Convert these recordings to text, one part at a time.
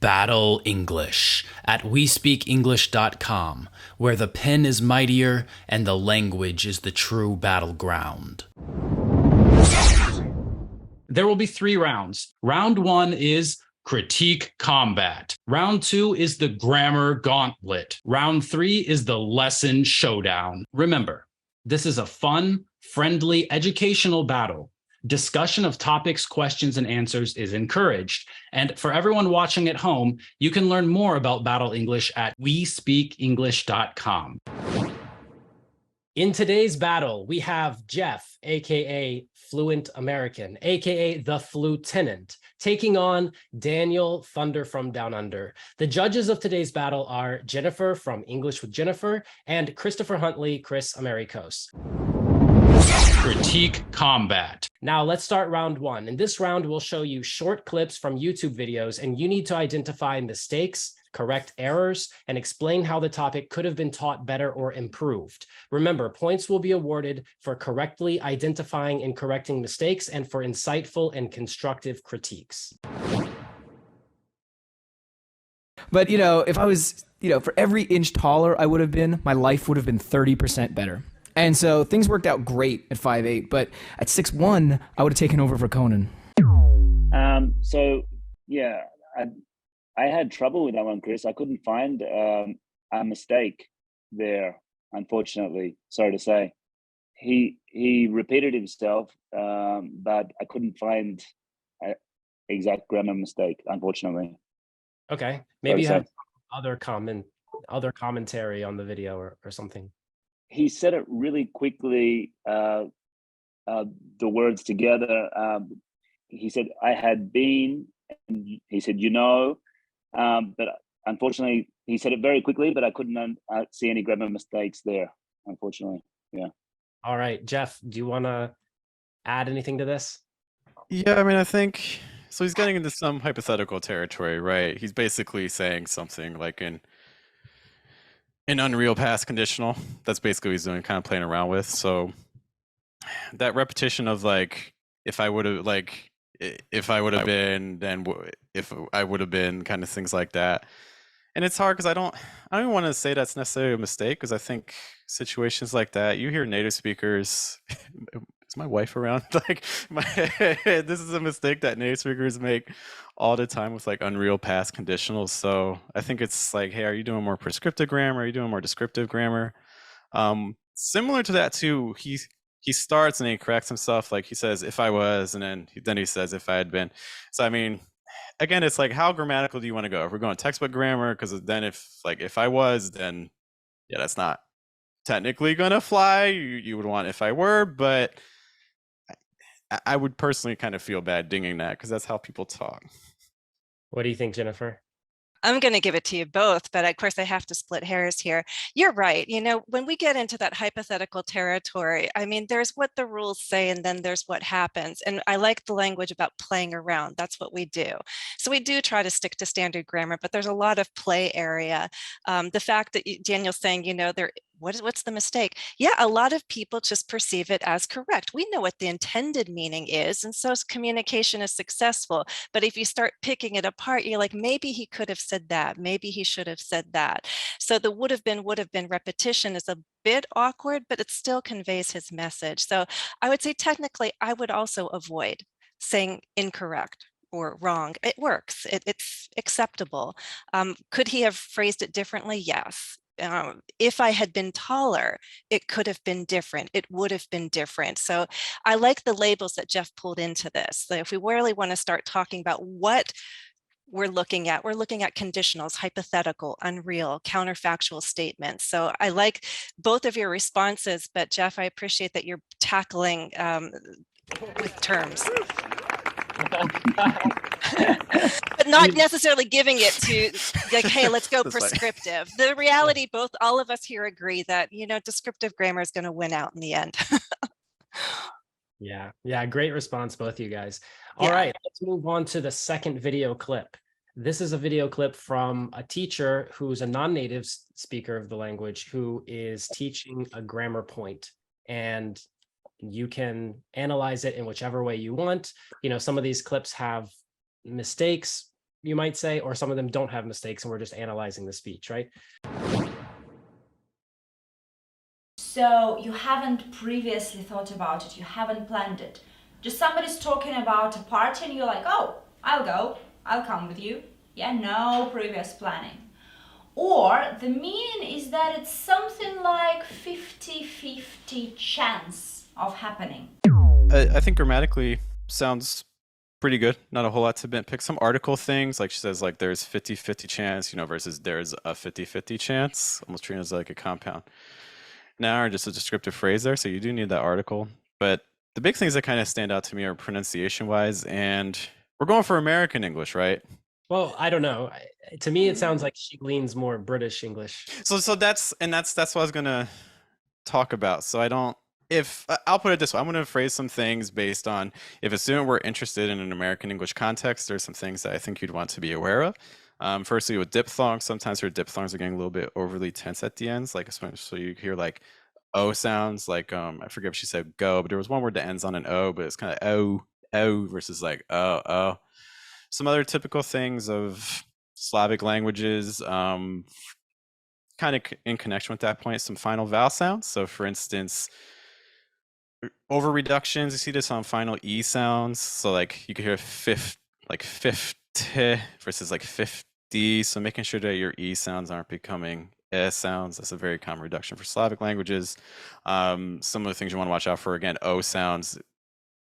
Battle English at WeSpeakEnglish.com, where the pen is mightier and the language is the true battleground. There will be 3 rounds. Round 1 is critique combat. Round 2 is the grammar gauntlet. Round 3 is the lesson showdown. Remember, this is a fun, friendly, educational battle. Discussion of topics, questions, and answers is encouraged. And for everyone watching at home, you can learn more about Battle English at WeSpeakEnglish.com. In today's battle, we have Geoff, aka Fluent American, aka the Flue-tenant, taking on Daniel Thunder from Down Under. The judges of today's battle are Jennifer from English with Jennifer and Christopher Huntley, Kris Amerikos. Critique combat. Now let's start round 1. In this round, we'll show you short clips from YouTube videos, and you need to identify mistakes, correct errors, and explain how the topic could have been taught better or improved. Remember, points will be awarded for correctly identifying and correcting mistakes and for insightful and constructive critiques. But, if I was, for every inch taller I would have been, my life would have been 30% better. And so things worked out great at 5'8", but at 6'1", I would have taken over for Conan. I had trouble with that one, Kris. I couldn't find a mistake there, unfortunately. Sorry to say. He repeated himself, but I couldn't find an exact grammar mistake, unfortunately. Okay, maybe you have other commentary on the video or something. He said it really quickly, the words together. He said, I had been, and he said, but unfortunately, he said it very quickly, but I couldn't see any grammar mistakes there, unfortunately. Yeah. All right, Geoff, do you want to add anything to this? Yeah, I think, so he's getting into some hypothetical territory, right? He's basically saying something like an unreal past conditional. That's basically what he's doing, kind of playing around with. So that repetition of if I would have been, then if I would have been, kind of things like that. And it's hard because I don't even want to say that's necessarily a mistake, because I think situations like that, you hear native speakers. Is my wife around? This is a mistake that native speakers make all the time with unreal past conditionals. So I think it's hey, are you doing more prescriptive grammar? Are you doing more descriptive grammar? Similar to that too, he starts and he corrects himself. He says, if I was, and then he says, if I had been. So again, it's how grammatical do you want to go? If we're going textbook grammar, because then if I was, then yeah, that's not technically gonna fly. You would want if I were, but I would personally kind of feel bad dinging that, because that's how people talk. What do you think, Jennifer? I'm going to give it to you both, but of course I have to split hairs here. You're right. When we get into that hypothetical territory, there's what the rules say, and then there's what happens. And I like the language about playing around. That's what we do. So we do try to stick to standard grammar, but there's a lot of play area. The fact that Daniel's saying, what's the mistake? Yeah, a lot of people just perceive it as correct. We know what the intended meaning is, and so communication is successful. But if you start picking it apart, you're like, maybe he could have said that, maybe he should have said that. So the would have been repetition is a bit awkward, but it still conveys his message. So I would say technically, I would also avoid saying incorrect or wrong. It works. It's acceptable. Could he have phrased it differently? Yes. If I had been taller, it could have been different. It would have been different. So I like the labels that Geoff pulled into this. So if we really want to start talking about what we're looking at conditionals, hypothetical, unreal, counterfactual statements. So I like both of your responses, but Geoff, I appreciate that you're tackling with terms. But not necessarily giving it to hey, let's go prescriptive. The reality, all of us here agree that descriptive grammar is going to win out in the end. Yeah, great response, both of you guys. All right, let's move on to the second video clip. This is a video clip from a teacher who's a non-native speaker of the language who is teaching a grammar point, and you can analyze it in whichever way you want. Some of these clips have mistakes, you might say, or some of them don't have mistakes and we're just analyzing the speech, right? So you haven't previously thought about it, you haven't planned it. Just somebody's talking about a party and you're like, oh, I'll go, I'll come with you. Yeah, no previous planning. Or the meaning is that it's something like 50-50 chance of happening. I think grammatically sounds pretty good. Not a whole lot to pick. Some article things, like she says, like there's 50-50 chance, versus there's a 50-50 chance, almost treated as like a compound noun or just a descriptive phrase there. So you do need that article. But the big things that kind of stand out to me are pronunciation wise, and we're going for American English, right? Well, I don't know. To me, it sounds like she leans more British English. So that's what I was gonna talk about. So I'll put it this way, I'm gonna phrase some things based on if a student were interested in an American English context, there's some things that I think you'd want to be aware of. Firstly, with diphthongs, sometimes your diphthongs are getting a little bit overly tense at the ends, like so you hear like O sounds, like I forget if she said go, but there was one word that ends on an O, but it's kind of O versus like oh. Some other typical things of Slavic languages, kind of in connection with that point, some final vowel sounds. So for instance, over reductions, you see this on final E sounds. So like you could hear like 50 versus like 50. So making sure that your E sounds aren't becoming S sounds. That's a very common reduction for Slavic languages. Some of the things you want to watch out for, again, O sounds,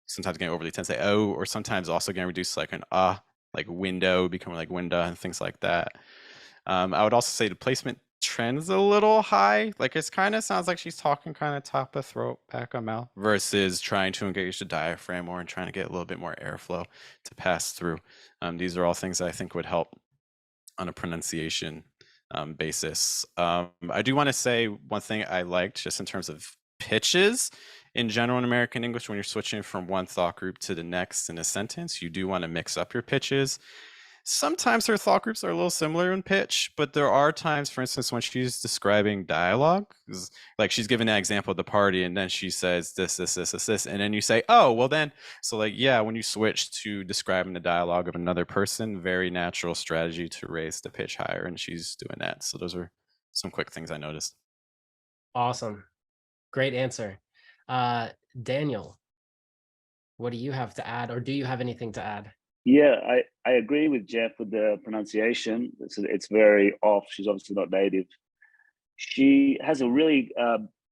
sometimes getting overly tense, say O, or sometimes also getting reduced like an like window, becoming like window and things like that. I would also say the placement trend's a little high. Like it kind of sounds like she's talking kind of top of throat, back of mouth, versus trying to engage the diaphragm more and trying to get a little bit more airflow to pass through. These are all things that I think would help on a pronunciation basis. I do want to say one thing I liked just in terms of pitches. In general, in American English, when you're switching from one thought group to the next in a sentence, you do want to mix up your pitches. Sometimes her thought groups are a little similar in pitch, but there are times, for instance, when she's describing dialogue, like she's giving that example of the party, and then she says this, and then you say, oh, well then, so like, yeah, when you switch to describing the dialogue of another person, very natural strategy to raise the pitch higher, and she's doing that. So those are some quick things I noticed. Awesome. Great answer. Daniel, what do you have to add, or do you have anything to add? Yeah, I agree with Geoff with the pronunciation. It's very off. She's obviously not native. She has a really,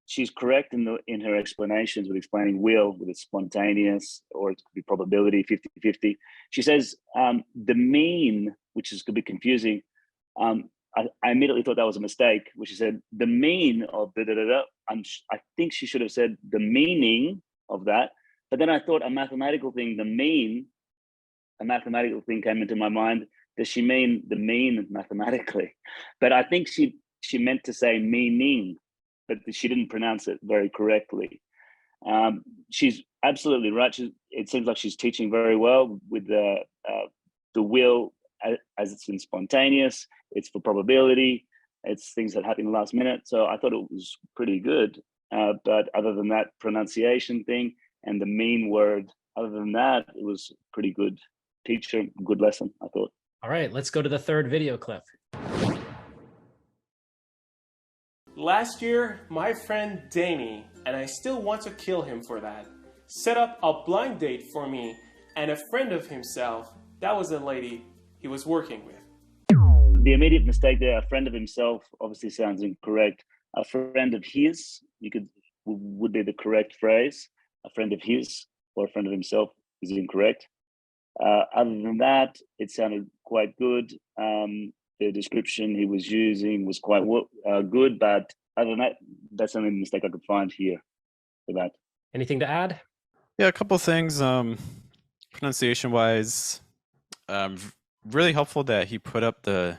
she's correct in her explanations with explaining will, with it's spontaneous, or it could be probability, 50-50. She says the mean, which could be confusing. I immediately thought that was a mistake, which she said the mean of da-da-da-da. I think she should have said the meaning of that. But then I thought a mathematical thing came into my mind. Does she mean the mean mathematically? But I think she meant to say meaning, but she didn't pronounce it very correctly. She's absolutely right. It seems like she's teaching very well with the will as it's in spontaneous. It's for probability. It's things that happen in the last minute. So I thought it was pretty good. But other than that pronunciation thing and the mean word, other than that, it was pretty good teacher, good lesson, I thought. All right, let's go to the third video clip. Last year, my friend Danny, and I still want to kill him for that, set up a blind date for me and a friend of himself. That was a lady he was working with. The immediate mistake there, a friend of himself, obviously sounds incorrect. A friend of his, would be the correct phrase. A friend of his or a friend of himself is incorrect. Other than that, it sounded quite good. The description he was using was quite good, but other than that, that's the only mistake I could find here for that. Anything to add? Yeah, a couple of things. Pronunciation wise, really helpful that he put up the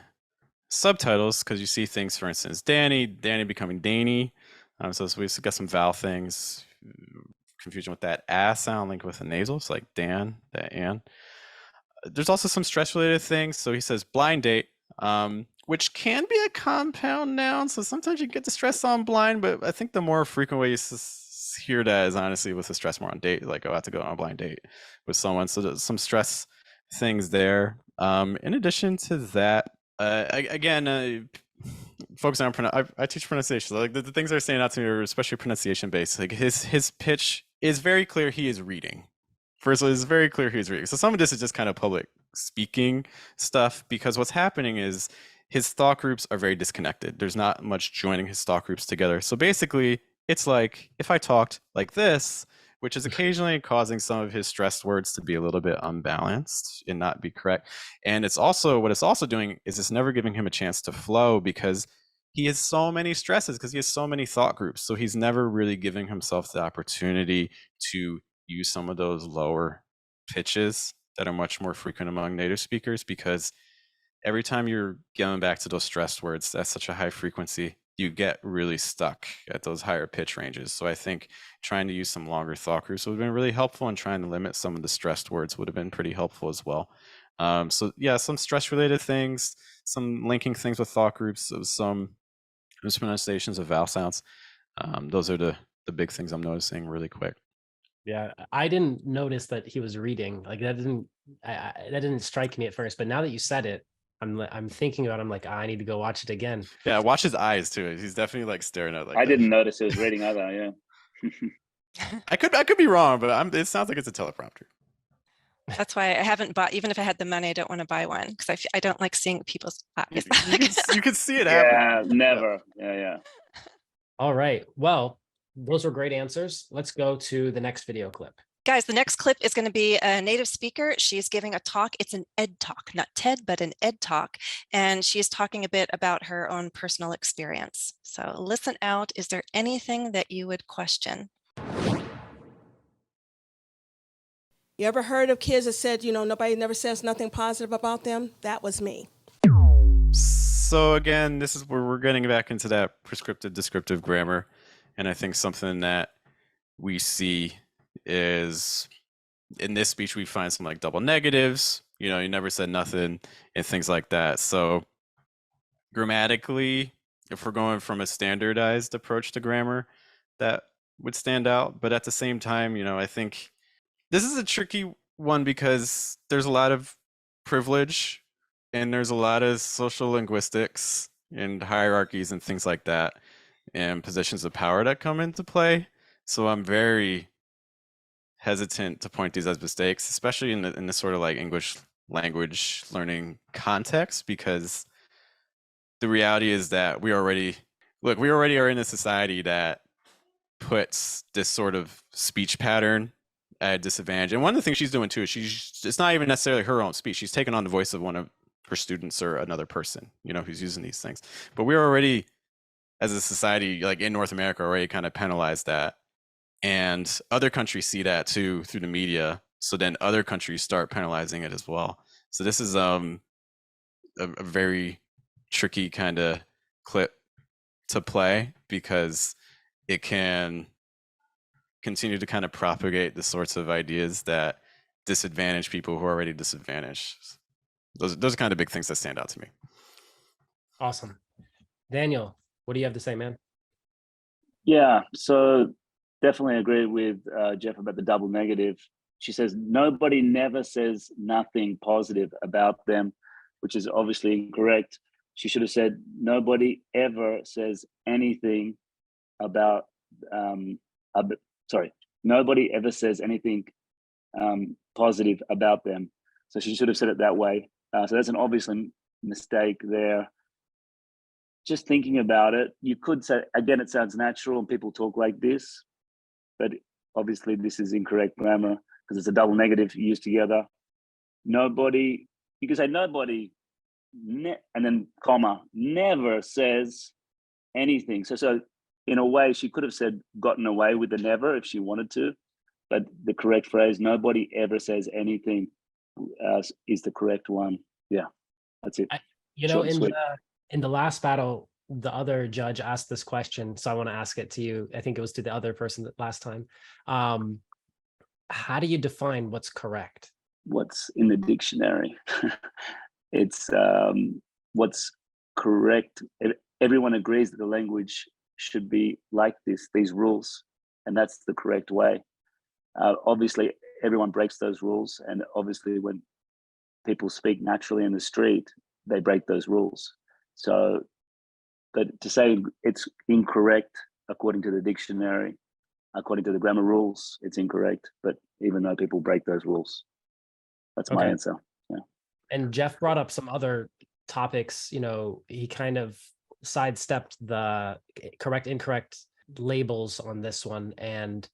subtitles, because you see things, for instance, Danny becoming Danny. So we've got some vowel things, confusion with that sound linked with a nasal. It's like Dan, that and. There's also some stress related things. So he says blind date, which can be a compound noun. So sometimes you get the stress on blind, but I think the more frequent way you hear that is honestly with the stress more on date, like, oh, I have to go on a blind date with someone. So there's some stress things there. In addition to that, again, focusing on I teach pronunciation. Like the things that are standing out to me are especially pronunciation based. Like his pitch is very clear. He is reading. First of all, it's very clear he's reading. So some of this is just kind of public speaking stuff, because what's happening is his thought groups are very disconnected. There's not much joining his thought groups together. So basically, it's like if I talked like this, which is occasionally causing some of his stressed words to be a little bit unbalanced and not be correct. And it's also, what it's also doing is it's never giving him a chance to flow, because he has so many stresses, because he has so many thought groups. So he's never really giving himself the opportunity to use some of those lower pitches that are much more frequent among native speakers, because every time you're going back to those stressed words, that's such a high frequency, you get really stuck at those higher pitch ranges. So I think trying to use some longer thought groups would have been really helpful, and trying to limit some of the stressed words would have been pretty helpful as well. So yeah, some stress related things, some linking things with thought groups, of some mispronunciations of vowel sounds. Those are the big things I'm noticing really quick. Yeah, I didn't notice that he was reading. Like that didn't strike me at first, but now that you said it, I'm thinking about it, I'm like, I need to go watch it again. Yeah, watch his eyes too. He's definitely like staring at like I didn't notice he was reading either, yeah. I could be wrong, but it sounds like it's a teleprompter. That's why I haven't bought, even if I had the money, I don't want to buy one, because I don't like seeing people's eyes. You can see it happen. Yeah, never. Yeah. All right. Well, those were great answers. Let's go to the next video clip. Guys, the next clip is going to be a native speaker. She's giving a talk. It's an ed talk, not TED, but an ed talk. And she's talking a bit about her own personal experience. So listen out. Is there anything that you would question? You ever heard of kids that said, nobody never says nothing positive about them? That was me. So again, this is where we're getting back into that prescriptive descriptive grammar. And I think something that we see is in this speech, we find some like double negatives, you never said nothing, and things like that. So grammatically, if we're going from a standardized approach to grammar, that would stand out. But at the same time, I think this is a tricky one, because there's a lot of privilege and there's a lot of social linguistics and hierarchies and things like that, and positions of power that come into play. So I'm very hesitant to point these as mistakes, especially in this sort of like English language learning context, because the reality is that we already are in a society that puts this sort of speech pattern at a disadvantage. And one of the things she's doing too is it's not even necessarily her own speech. She's taking on the voice of one of her students or another person, who's using these things. But we're already, as a society, like in North America, already kind of penalized that. And other countries see that too through the media. So then other countries start penalizing it as well. So this is a very tricky kind of clip to play, because it can continue to kind of propagate the sorts of ideas that disadvantage people who are already disadvantaged. Those are kind of big things that stand out to me. Awesome. Daniel, what do you have to say, man? Yeah, so definitely agree with Geoff about the double negative. She says, nobody never says nothing positive about them, which is obviously incorrect. She should have said, nobody ever says anything about, nobody ever says anything positive about them. So she should have said it that way. So that's an obvious mistake there. Just thinking about it, you could say, again, it sounds natural and people talk like this, but obviously this is incorrect grammar, because it's a double negative used together. Nobody, you can say nobody, and then comma, never says anything. So in a way, she could have said gotten away with the never if she wanted to, but the correct phrase, nobody ever says anything, is the correct one. Yeah, that's it. In the last battle, the other judge asked this question, so I want to ask it to you. I think it was to the other person last time. How do you define what's correct? What's in the dictionary? It's what's correct. Everyone agrees that the language should be like this, these rules, and that's the correct way. Obviously, everyone breaks those rules, and obviously when people speak naturally in the street, they break those rules. So, but to say it's incorrect according to the dictionary, according to the grammar rules, it's incorrect. But even though people break those rules, that's my answer. Yeah. And Geoff brought up some other topics. He kind of sidestepped the correct, incorrect labels on this one. And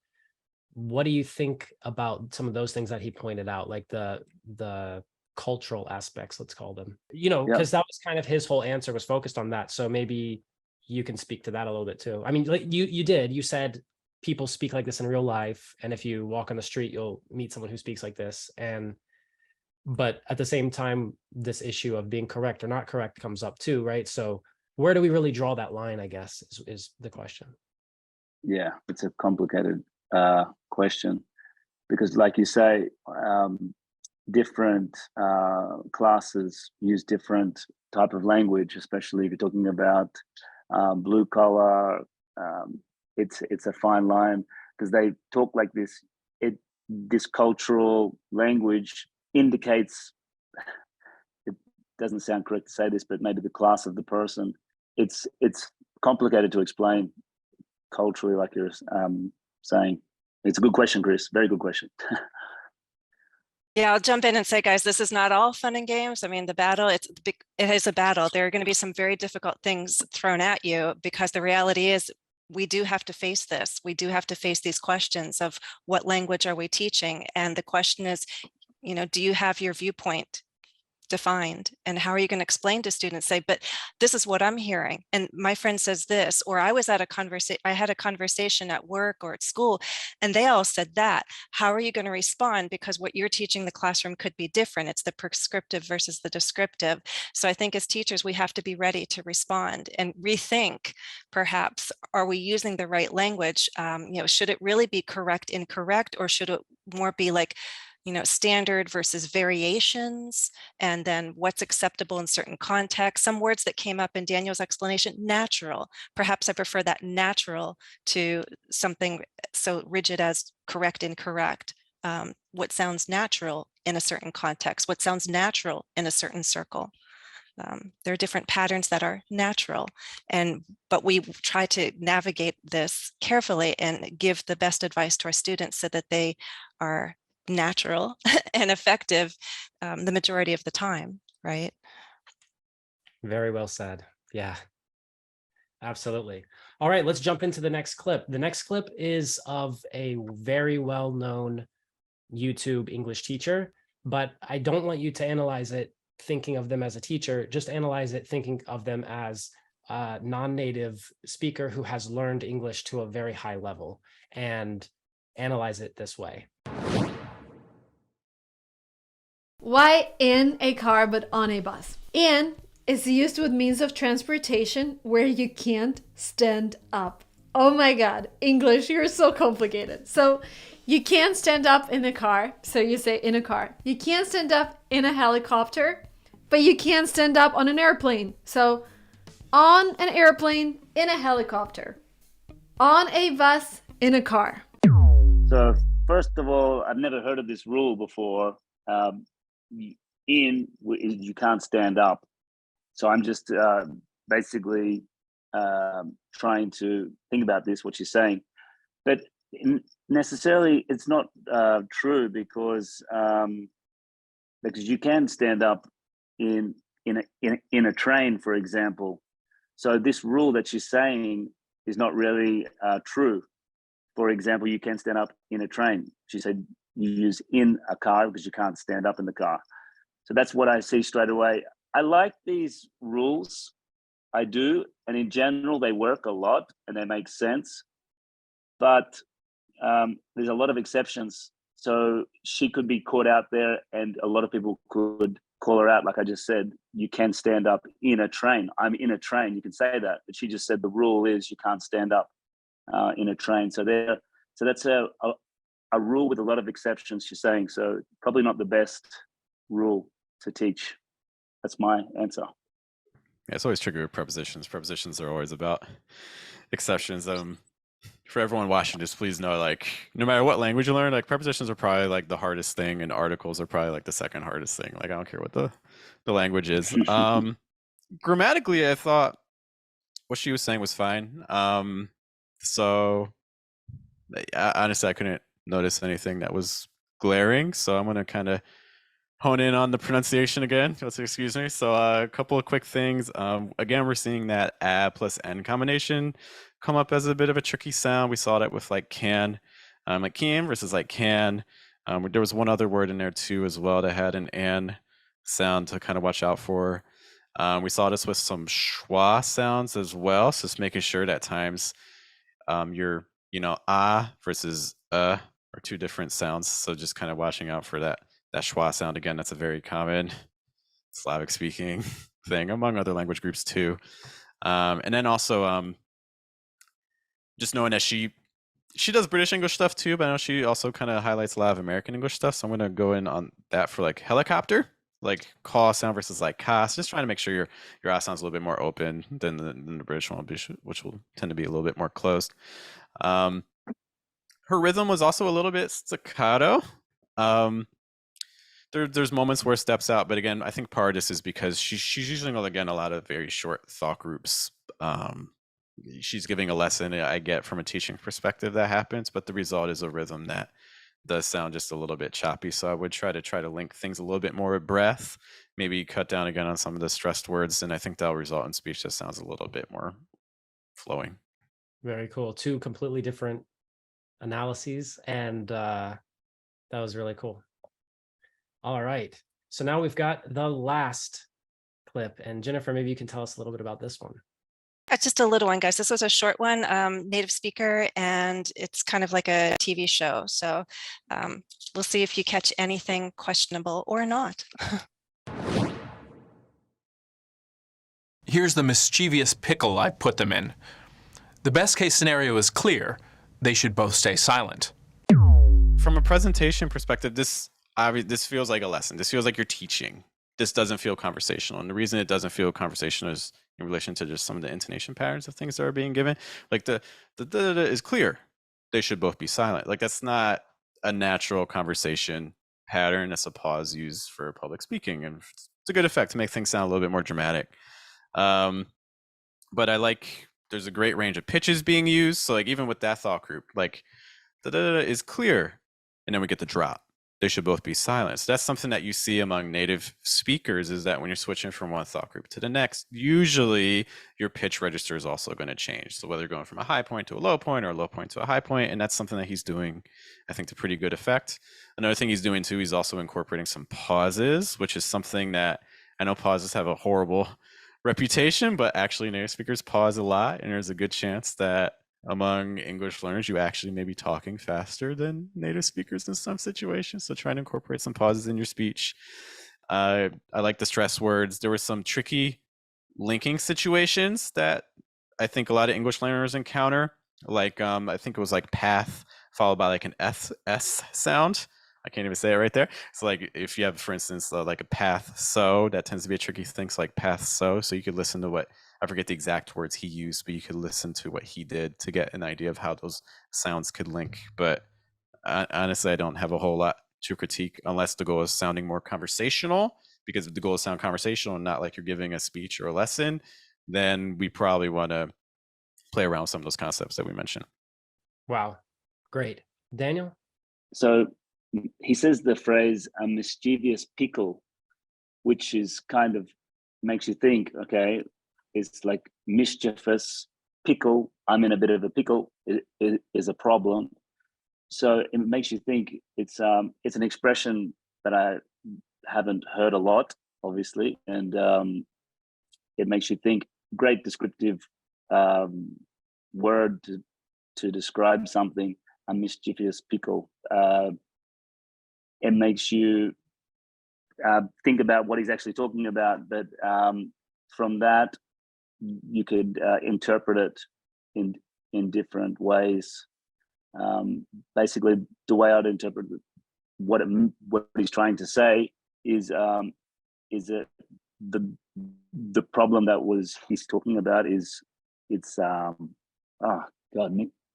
what do you think about some of those things that he pointed out, like the cultural aspects, let's call them, because that was kind of his whole answer was focused on that. So maybe you can speak to that a little bit too. I mean, like you said, people speak like this in real life. And if you walk on the street, you'll meet someone who speaks like this. But at the same time, this issue of being correct or not correct comes up too, right? So where do we really draw that line, I guess, is the question. Yeah, it's a complicated question because, like you say, different classes use different type of language, especially if you're talking about blue collar. It's a fine line because they talk like this. This cultural language indicates, it doesn't sound correct to say this, but maybe the class of the person. It's complicated to explain culturally, like you're saying. It's a good question, Kris. Very good question. Yeah, I'll jump in and say, guys, this is not all fun and games. I mean, the battle, it is a battle. There are going to be some very difficult things thrown at you because the reality is we do have to face this. We do have to face these questions of what language are we teaching? And the question is, do you have your viewpoint defined, and how are you going to explain to students, say, but this is what I'm hearing, and my friend says this, or I was at I had a conversation at work or at school and they all said that. How are you going to respond? Because what you're teaching the classroom could be different. It's the prescriptive versus the descriptive. So I think as teachers, we have to be ready to respond and rethink, perhaps, are we using the right language? Should it really be correct, incorrect, or should it more be like, standard versus variations, and then what's acceptable in certain contexts? Some words that came up in Daniel's explanation, natural. Perhaps I prefer that natural to something so rigid as correct, incorrect. What sounds natural in a certain context? What sounds natural in a certain circle? There are different patterns that are natural, but we try to navigate this carefully and give the best advice to our students so that they are natural and effective the majority of the time, right? Very well said. Yeah, absolutely. All right, let's jump into the next clip. The next clip is of a very well-known YouTube English teacher, but I don't want you to analyze it thinking of them as a teacher. Just analyze it thinking of them as a non-native speaker who has learned English to a very high level, and analyze it this way. Why in a car but on a bus? In is used with means of transportation where you can't stand up. Oh my God, English, you're so complicated. So you can't stand up in a car. So you say in a car. You can't stand up in a helicopter, but you can't stand up on an airplane. So on an airplane, in a helicopter, on a bus, in a car. So first of all, I've never heard of this rule before. You can't stand up. So I'm just basically trying to think about this, what you're saying. But necessarily it's not true because you can stand up in a train, for example. So this rule that you're saying is not really true. For example, you can stand up in a train. She said you use in a car because you can't stand up in the car. So that's what I see straight away. I like these rules. I do. And in general, they work a lot and they make sense. But there's a lot of exceptions. So she could be caught out there and a lot of people could call her out. Like I just said, you can stand up in a train. I'm in a train. You can say that. But she just said the rule is you can't stand up in a train. So that's a rule with a lot of exceptions, she's saying. So probably not the best rule to teach. That's my answer. Yeah, it's always tricky with prepositions. Prepositions are always about exceptions. for everyone watching, just please know, like, no matter what language you learn, like prepositions are probably like the hardest thing, and articles are probably like the second hardest thing. Like, I don't care what the language is. Grammatically, I thought what she was saying was fine. So honestly, I couldn't notice anything that was glaring. So I'm gonna kind of hone in on the pronunciation again. Let's excuse me. So a couple of quick things. Again, we're seeing that a plus n combination come up as a bit of a tricky sound. We saw that with like can, like can versus like can. There was one other word in there too as well that had an an sound to kind of watch out for. We saw this with some schwa sounds as well. So just making sure that at times your, versus are two different sounds. So just kind of watching out for that schwa sound. Again, that's a very common Slavic speaking thing among other language groups too. And then also just knowing that she does British English stuff too, but I know she also kind of highlights a lot of American English stuff. So I'm going to go in on that for like helicopter, like caw sound versus like ka. So just trying to make sure your ah sounds a little bit more open than the British one, which will tend to be a little bit more closed. Her rhythm was also a little bit staccato. There's moments where it steps out, but again, I think part of this is because she's using, again, a lot of very short thought groups. She's giving a lesson. I get from a teaching perspective that happens, but the result is a rhythm that does sound just a little bit choppy. So I would try to link things a little bit more with breath, maybe cut down again on some of the stressed words, and I think that'll result in speech that sounds a little bit more flowing. Very cool. Two completely different analyses, and that was really cool. All right. So now we've got the last clip, and Jennifer, maybe you can tell us a little bit about this one. It's just a little one, guys. This was a short one, native speaker, and it's kind of like a TV show. So we'll see if you catch anything questionable or not. Here's the mischievous pickle I put them in. The best case scenario is clear. They should both stay silent. From a presentation perspective, this feels like a lesson. This feels like you're teaching. This doesn't feel conversational. And the reason it doesn't feel conversational is in relation to just some of the intonation patterns of things that are being given. Like the is clear. They should both be silent. Like, that's not a natural conversation pattern. That's a pause used for public speaking. And it's a good effect to make things sound a little bit more dramatic. But I like, there's a great range of pitches being used. So like, even with that thought group, like is clear. And then we get the drop. They should both be silent. So that's something that you see among native speakers, is that when you're switching from one thought group to the next, usually your pitch register is also going to change. So whether you're going from a high point to a low point or a low point to a high point, and that's something that he's doing, I think, to pretty good effect. Another thing he's doing too, he's also incorporating some pauses, which is something that I know pauses have a horrible reputation, but actually native speakers pause a lot, and there's a good chance that among English learners, you actually may be talking faster than native speakers in some situations. So try to incorporate some pauses in your speech. I like the stress words. There were some tricky linking situations that I think a lot of English learners encounter. Like, I think it was like path followed by like an S sound. I can't even say it right there. So like, if you have, for instance, like a path so, that tends to be a tricky thing. So like path so you could listen to what, I forget the exact words he used, but you could listen to what he did to get an idea of how those sounds could link. But honestly, I don't have a whole lot to critique unless the goal is sounding more conversational, because if the goal is sound conversational and not like you're giving a speech or a lesson, then we probably want to play around with some of those concepts that we mentioned. Wow. Great. Daniel? So he says the phrase a mischievous pickle, which is kind of makes you think, okay, it's like mischievous pickle. I'm in a bit of a pickle is a problem. So it makes you think. It's an expression that I haven't heard a lot, obviously, and it makes you think. Great descriptive word to describe something. A mischievous pickle. It makes you think about what he's actually talking about, but from that, you could interpret it in different ways. Basically, the way I'd interpret what he's trying to say is that the problem that he's talking about is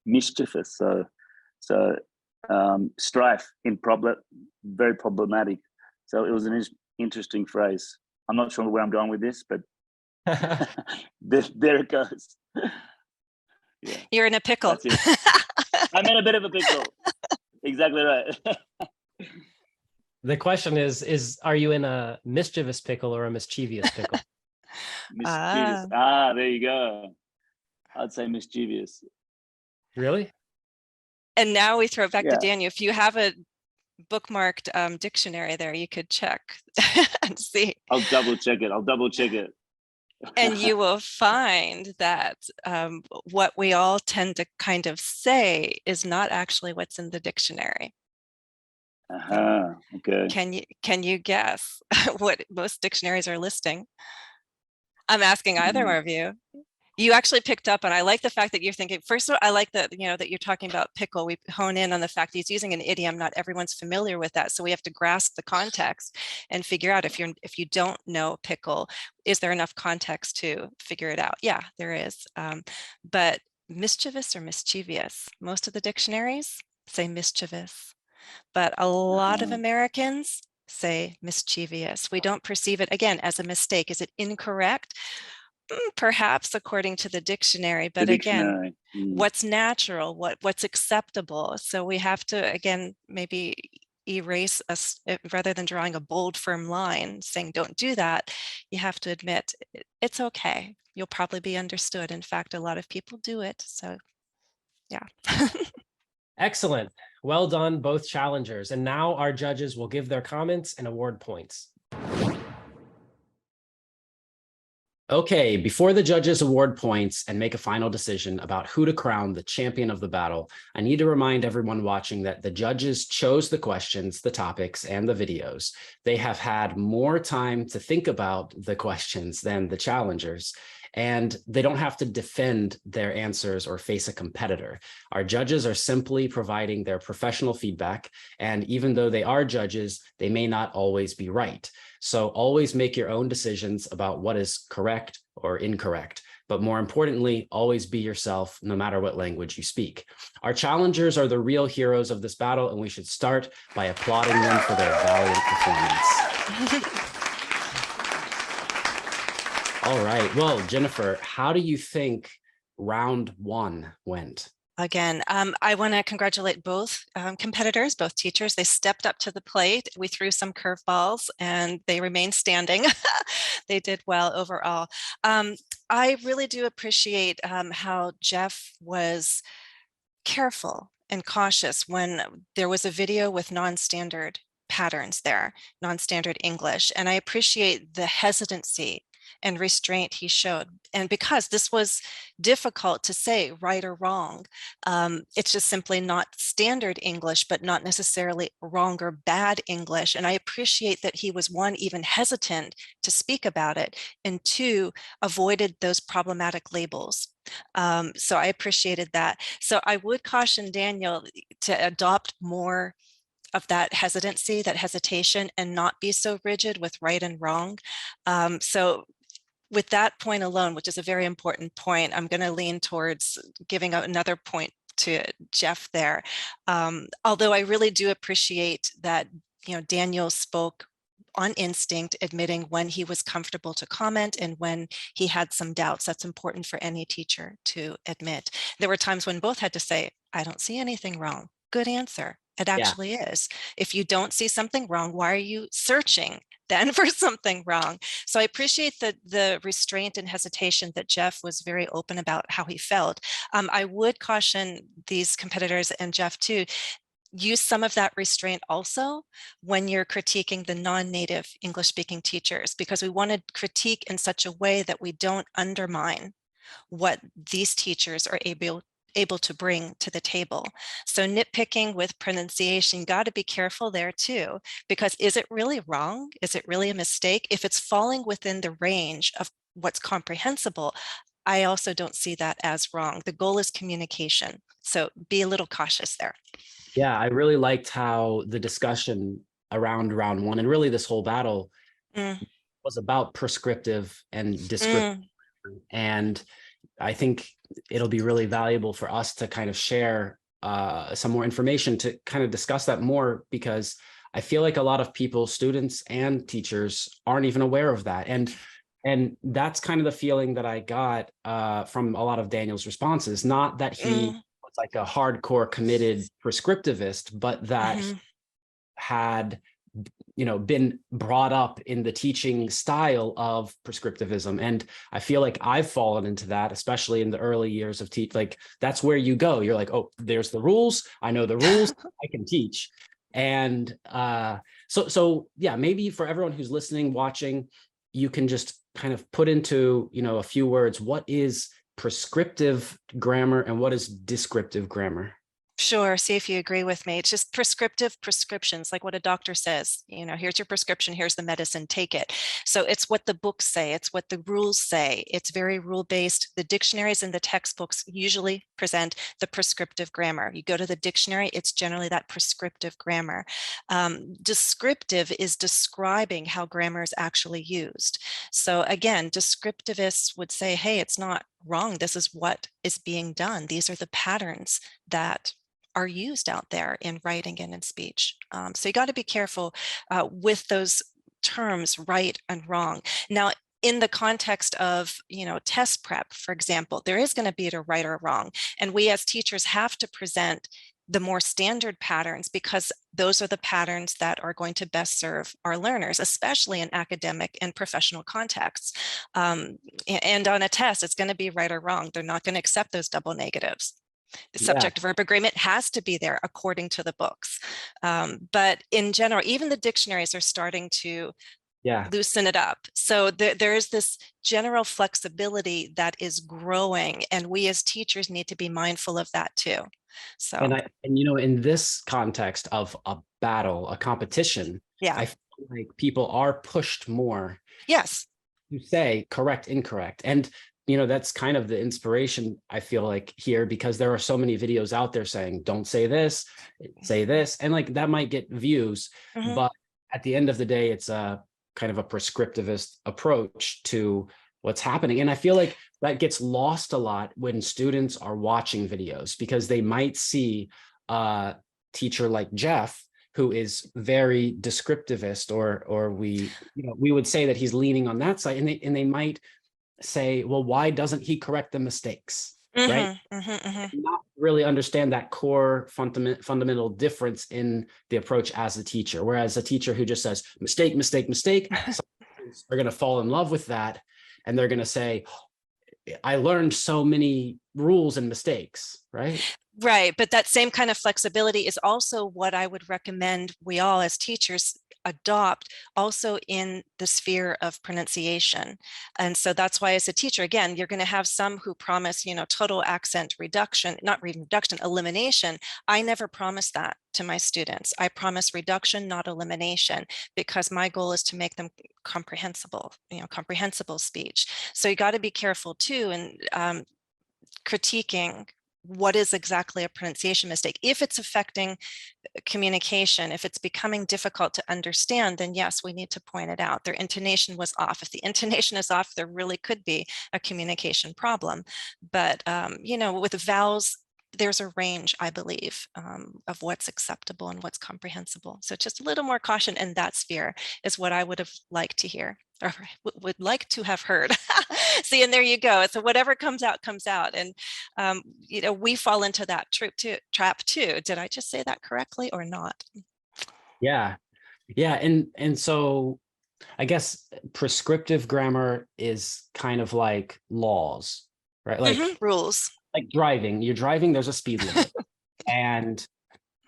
mischievous. So strife, very problematic. So it was an interesting phrase. I'm not sure where I'm going with this, but there it goes. Yeah. You're in a pickle. I'm in a bit of a pickle. Exactly right. The question is, are you in a mischievous pickle or a mischievous pickle? Mischievous. There you go. I'd say mischievous. Really? And now we throw it back to Daniel. If you have a bookmarked dictionary there, you could check and see. I'll double check it. And you will find that what we all tend to kind of say is not actually what's in the dictionary. Okay. Can you guess what most dictionaries are listing? I'm asking either of you. You actually picked up, and I like the fact that you're thinking, first of all, I like that, that you're talking about pickle. We hone in on the fact that he's using an idiom. Not everyone's familiar with that. So we have to grasp the context and figure out if you don't know pickle, is there enough context to figure it out? Yeah, there is. But mischievous or mischievous, most of the dictionaries say mischievous, but a lot of Americans say mischievous. We don't perceive it, again, as a mistake. Is it incorrect? Perhaps according to the dictionary, but again, what's natural, what's acceptable. So we have to, again, maybe erase us rather than drawing a bold, firm line saying don't do that. You have to admit it's okay. You'll probably be understood. In fact, a lot of people do it. So yeah. Excellent. Well done, both challengers. And now our judges will give their comments and award points. Okay, before the judges award points and make a final decision about who to crown the champion of the battle, I need to remind everyone watching that the judges chose the questions, the topics, and the videos. They have had more time to think about the questions than the challengers, and they don't have to defend their answers or face a competitor. Our judges are simply providing their professional feedback, and even though they are judges, they may not always be right. So always make your own decisions about what is correct or incorrect. But more importantly, always be yourself, no matter what language you speak. Our challengers are the real heroes of this battle, and we should start by applauding them for their valiant performance. All right. Well, Jennifer, how do you think round one went? Again, I want to congratulate both competitors, both teachers. They stepped up to the plate. We threw some curveballs and they remained standing. They did well overall. I really do appreciate how Geoff was careful and cautious when there was a video with non-standard patterns there, non-standard English. And I appreciate the hesitancy and restraint he showed. And because this was difficult to say right or wrong, it's just simply not standard English, but not necessarily wrong or bad English. And I appreciate that he was, one, even hesitant to speak about it, and two, avoided those problematic labels. So I appreciated that. So I would caution Daniel to adopt more of that hesitancy, that hesitation, and not be so rigid with right and wrong. So with that point alone, which is a very important point, I'm going to lean towards giving another point to Geoff there. Although I really do appreciate that, Daniel spoke on instinct, admitting when he was comfortable to comment and when he had some doubts. That's important for any teacher to admit. There were times when both had to say, I don't see anything wrong. Good answer. It actually is. If you don't see something wrong, why are you searching then for something wrong? So I appreciate the restraint and hesitation that Geoff was very open about how he felt. I would caution these competitors and Geoff too, use some of that restraint also when you're critiquing the non-native English-speaking teachers, because we want to critique in such a way that we don't undermine what these teachers are able to bring to the table. So nitpicking with pronunciation, you got to be careful there too, because is it really wrong? Is it really a mistake? If it's falling within the range of what's comprehensible, I also don't see that as wrong. The goal is communication. So be a little cautious there. Yeah, I really liked how the discussion around round one and really this whole battle was about prescriptive and descriptive. And I think it'll be really valuable for us to kind of share some more information to kind of discuss that more, because I feel like a lot of people, students and teachers, aren't even aware of that. And that's kind of the feeling that I got from a lot of Daniel's responses. Not that he was like a hardcore committed prescriptivist, but that he had, you know, been brought up in the teaching style of prescriptivism. And I feel like I've fallen into that, especially in the early years of teach. Like, that's where you go. You're like, oh, there's the rules. I know the rules. I can teach. And so yeah, maybe for everyone who's listening, watching, you can just kind of put into, you know, a few words, what is prescriptive grammar and what is descriptive grammar? Sure. See if you agree with me. It's just prescriptive prescriptions, like what a doctor says, you know, here's your prescription, here's the medicine, take it. So it's what the books say, it's what the rules say. It's very rule-based. The dictionaries and the textbooks usually present the prescriptive grammar. You go to the dictionary, it's generally that prescriptive grammar. Descriptive is describing how grammar is actually used. So again, descriptivists would say, hey, it's not wrong. This is what is being done. These are the patterns that are used out there in writing and in speech. So you got to be careful with those terms, right and wrong. Now, in the context of, you know, test prep, for example, there is going to be a right or wrong. And we as teachers have to present the more standard patterns, because those are the patterns that are going to best serve our learners, especially in academic and professional contexts. And on a test, it's going to be right or wrong. They're not going to accept those double negatives. The subject-verb agreement has to be there according to the books. But in general, even the dictionaries are starting to loosen it up. So there is this general flexibility that is growing, and we as teachers need to be mindful of that too. So, and you know, in this context of a battle, a competition, I feel like people are pushed more. Yes. To say correct, incorrect. And you know, that's kind of the inspiration, I feel like, here, because there are so many videos out there saying, don't say this, say this. And like, that might get views, but at the end of the day, it's a kind of a prescriptivist approach to what's happening. And I feel like that gets lost a lot when students are watching videos, because they might see a teacher like Geoff, who is very descriptivist, or we would say that he's leaning on that side, and they might say, well, why doesn't he correct the mistakes? Right? Not really understand that core fundamental difference in the approach as a teacher. Whereas a teacher who just says mistake, mistake, mistake, are going to fall in love with that, and they're going to say, I learned so many rules and mistakes, right? Right. But that same kind of flexibility is also what I would recommend we all as teachers adopt also in the sphere of pronunciation. And so that's why as a teacher, again, you're going to have some who promise, you know, total accent reduction, not reduction, elimination. I never promise that to my students. I promise reduction, not elimination, because my goal is to make them comprehensible, you know, comprehensible speech. So you got to be careful too in critiquing what is exactly a pronunciation mistake. If it's affecting communication, if it's becoming difficult to understand, then yes, we need to point it out. Their intonation was off. If the intonation is off, there really could be a communication problem. But, you know, with vowels, there's a range, I believe, of what's acceptable and what's comprehensible. So just a little more caution in that sphere is what I would have liked to hear, or would like to have heard. See, and there you go. So whatever comes out, comes out. And, you know, we fall into that trap too. Did I just say that correctly or not? Yeah. Yeah. And so I guess prescriptive grammar is kind of like laws, right? Like rules. Like driving. You're driving, there's a speed limit. And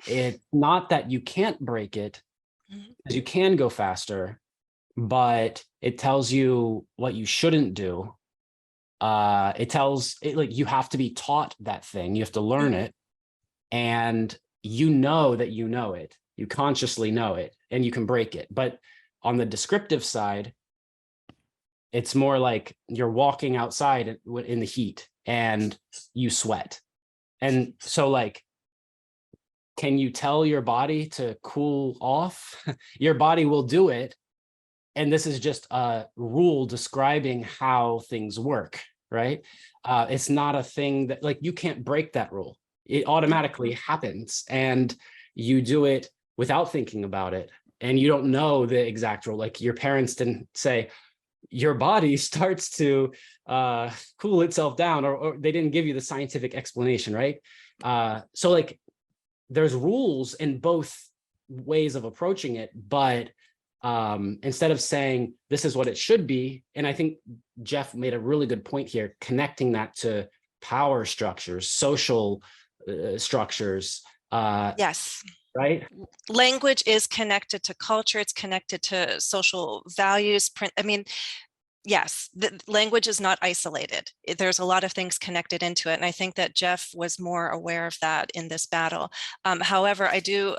it's not that you can't break it, because you can go faster, but it tells you what you shouldn't do. It tells it, like, you have to be taught that thing. You have to learn it, and you know that you know it. You consciously know it, and you can break it. But on the descriptive side, it's more like you're walking outside in the heat and you sweat. And so, like, can you tell your body to cool off? Your body will do it. And this is just a rule describing how things work, right? It's not a thing that, like, you can't break that rule. It automatically happens, and you do it without thinking about it. And you don't know the exact rule. Like, your parents didn't say, your body starts to cool itself down, or they didn't give you the scientific explanation, right? So like, there's rules in both ways of approaching it, but instead of saying this is what it should be, and I think Geoff made a really good point here, connecting that to power structures, social structures. Yes. Right? Language is connected to culture. It's connected to social values. I mean, yes, the language is not isolated. There's a lot of things connected into it. And I think that Geoff was more aware of that in this battle. However, I do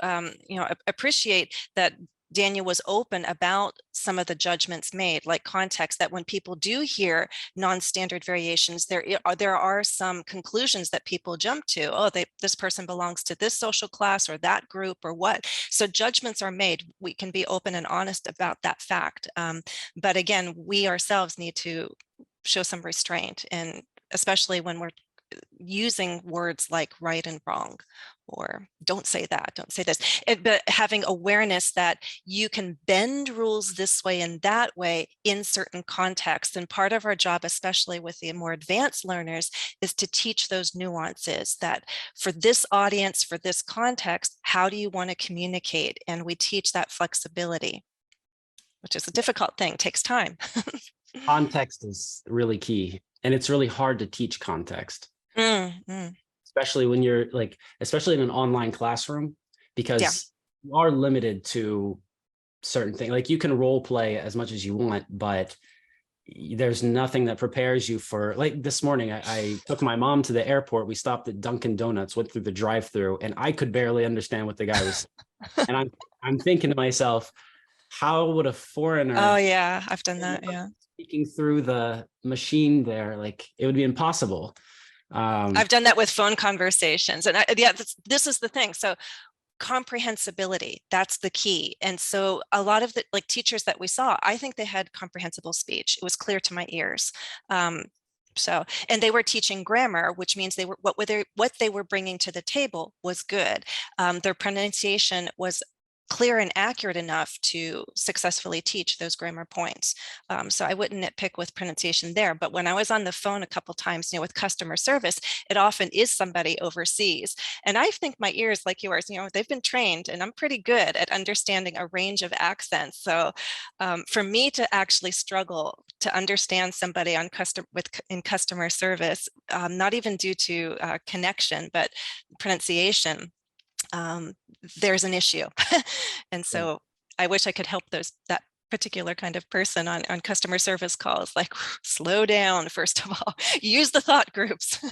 appreciate that Daniel was open about some of the judgments made, like context, that when people do hear non-standard variations, there are some conclusions that people jump to. Oh, this person belongs to this social class or that group or what. So judgments are made. We can be open and honest about that fact. But again, we ourselves need to show some restraint, and especially when we're using words like right and wrong, or don't say that, don't say this, but having awareness that you can bend rules this way and that way in certain contexts. And part of our job, especially with the more advanced learners, is to teach those nuances, that for this audience, for this context, how do you want to communicate? And we teach that flexibility, which is a difficult thing, takes time. Context is really key, and it's really hard to teach context. Especially when you're like, especially in an online classroom, because you are limited to certain things. Like, you can role play as much as you want, but there's nothing that prepares you for, like, this morning, I took my mom to the airport. We stopped at Dunkin' Donuts, went through the drive-through, and I could barely understand what the guy was saying. And I'm thinking to myself, how would a foreigner? Oh yeah, I've done that. Yeah. Speaking through the machine there, like, it would be impossible. I've done that with phone conversations, and this is the thing. So comprehensibility, that's the key. And so a lot of the teachers that we saw, I think they had comprehensible speech. It was clear to my ears. And they were teaching grammar, which means what they were bringing to the table was good. Their pronunciation was clear and accurate enough to successfully teach those grammar points. So I wouldn't nitpick with pronunciation there. But when I was on the phone a couple times, with customer service, it often is somebody overseas. And I think my ears, like yours, they've been trained, and I'm pretty good at understanding a range of accents. So for me to actually struggle to understand somebody in customer service, not even due to connection, but pronunciation, there's an issue. And so I wish I could help that particular kind of person on customer service calls, like, slow down, first of all, use the thought groups.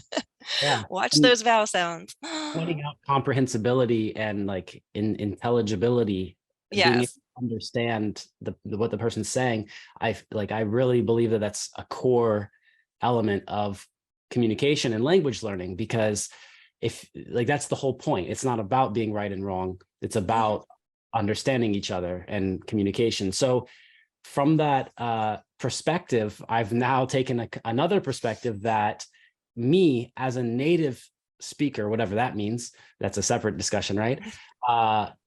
Watch those vowel sounds. Pointing out comprehensibility and like intelligibility, being able to understand what the person's saying. I really believe that that's a core element of communication and language learning, because that's the whole point. It's not about being right and wrong. It's about understanding each other and communication. So from that perspective, I've now taken another perspective that me as a native speaker, whatever that means, that's a separate discussion, right?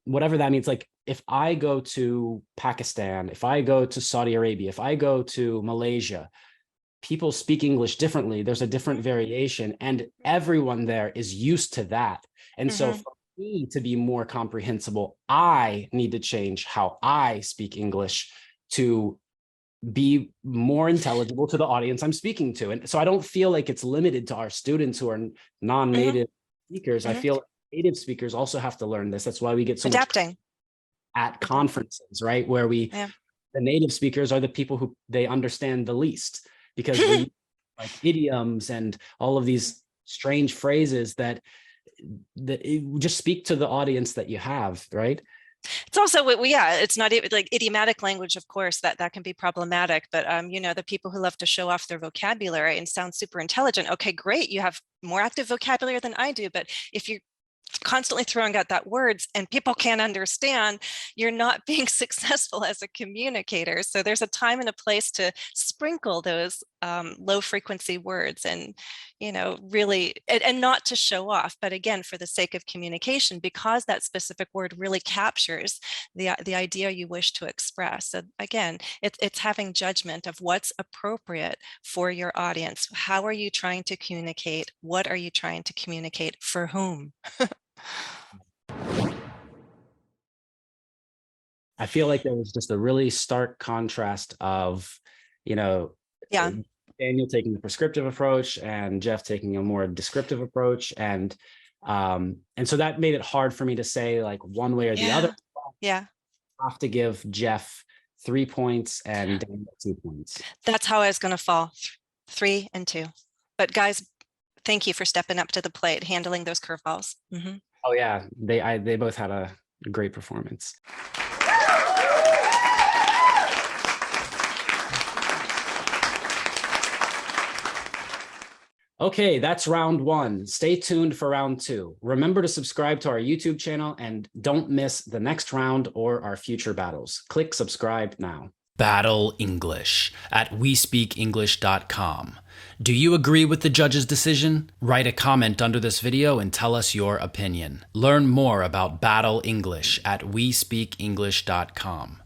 Whatever that means, like, if I go to Pakistan, if I go to Saudi Arabia, if I go to Malaysia, people speak English differently. There's a different variation, and everyone there is used to that. And so for me to be more comprehensible, I need to change how I speak English to be more intelligible to the audience I'm speaking to. And so I don't feel like it's limited to our students who are non-native speakers. I feel like native speakers also have to learn this. That's why we get so adapting much at conferences, right? Where the native speakers are the people who they understand the least, because we like idioms and all of these strange phrases that just speak to the audience that you have, right? It's also, it's not even like idiomatic language, of course, that can be problematic. But, the people who love to show off their vocabulary and sound super intelligent. Okay, great. You have more active vocabulary than I do. But if you're constantly throwing out that words and people can't understand, you're not being successful as a communicator. So there's a time and a place to sprinkle those low frequency words, and really, and not to show off, but again, for the sake of communication, because that specific word really captures the idea you wish to express. So again, it's having judgment of what's appropriate for your audience. How are you trying to communicate? What are you trying to communicate? For whom? I feel like there was just a really stark contrast of, Daniel taking the prescriptive approach and Geoff taking a more descriptive approach. And so that made it hard for me to say like one way or the other. Yeah. I have to give Geoff 3 points and Daniel 2 points. That's how I was going to fall. 3 and 2. But guys, thank you for stepping up to the plate, handling those curveballs. Mm-hmm. Oh yeah, they both had a great performance. Okay, that's round 1. Stay tuned for round 2. Remember to subscribe to our YouTube channel and don't miss the next round or our future battles. Click subscribe now. Battle English at WeSpeakEnglish.com. Do you agree with the judge's decision? Write a comment under this video and tell us your opinion. Learn more about Battle English at WeSpeakEnglish.com.